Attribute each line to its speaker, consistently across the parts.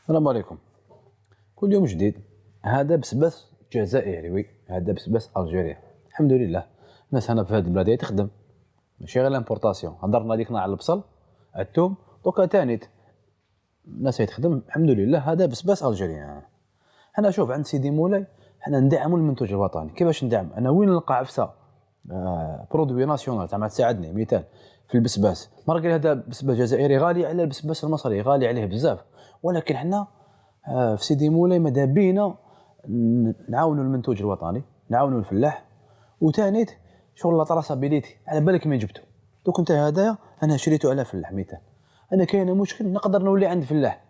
Speaker 1: السلام عليكم. كل يوم جديد. هذا بسباس جزائري، وي هذا بسباس الجيري. الحمد لله الناس هنا في هذه البلاد تخدم، ماشي غير لامبورطاسيون. هضرنا ديكنا على البصل على الثوم، دوكا تانيت الناس تخدم الحمد لله. هذا بسباس الجيري. حنا شوف عند سيدي مولاي، حنا ندعموا المنتوج الوطني. كيفاش ندعم؟ انا وين نلقى عفسه برودوي ناسيونال تاع ما تساعدني. مثال في البسباس، مرة هذا بسباس جزائري غالي على البسباس المصري، غالي عليه بزاف. ولكن حنا في سيدي مولاي ماذا بينا نعاونوا المنتوج الوطني، نعاونوا الفلاح. وثانيت شغل لا تراسابيليتي، على بالك من جبته. دوك انت هذايا انا شريته على فلاح. مثال انا كاين مشكل نقدر نولي عند فلاح.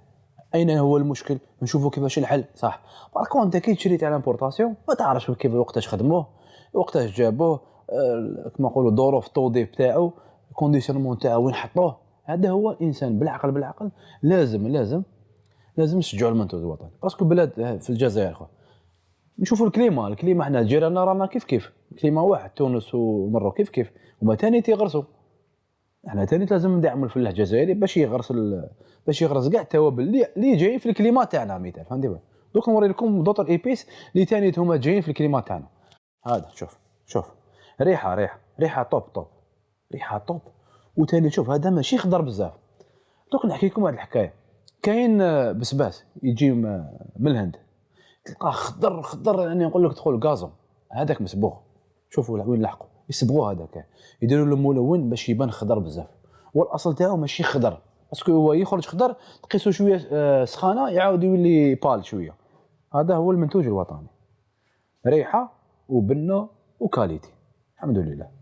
Speaker 1: اين هو المشكل؟ نشوفوا كيفاش الحل. صح. باركو انت كي تشري تاع لامبورطاسيون ما تعرفش كيف وقتاش خدموه، وقتاش جابوه، كما نقولوا ظروف التوظيف تاعو، الكونديسيونمون تاعو وين حطوه. هذا هو الانسان بالعقل، بالعقل لازم نشجعوا المنتوج الوطني. باسكو بلاد في الجزائر خو نشوفوا الكليما حنا جيراننا رانا كيف الكليما واحد، تونس والمروك كيف وما تاني تيغرسوا. احنا تاني لازم ندعموا الفلاح الجزائري باش يغرس كاع التوابل اللي جايين في الكليما تاعنا. مثال فهمتي؟ دوك نوري لكم دوطر ايبيس اللي تاني هما جايين في الكليما تاعنا. هذا شوف ريحه طوب ريحه طوب. وتاني شوف هذا ماشي خضر بزاف. دوك نحكي لكم هذه الحكايه. كاين بسباس يجي من الهند، تلقاه خضر يعني نقول لك تدخل غازون. هذاك مسبوغ. شوفوا وين لحقوا يصبغوه. هذاك يديروا له ملون باش يبان خضر بزاف، والاصل تاعو ماشي خضر. باسكو هو يخرج خضر تقيسو شويه سخانه يعاود يولي بال شويه. هذا هو المنتوج الوطني، ريحه وبنه وكاليتي الحمد لله.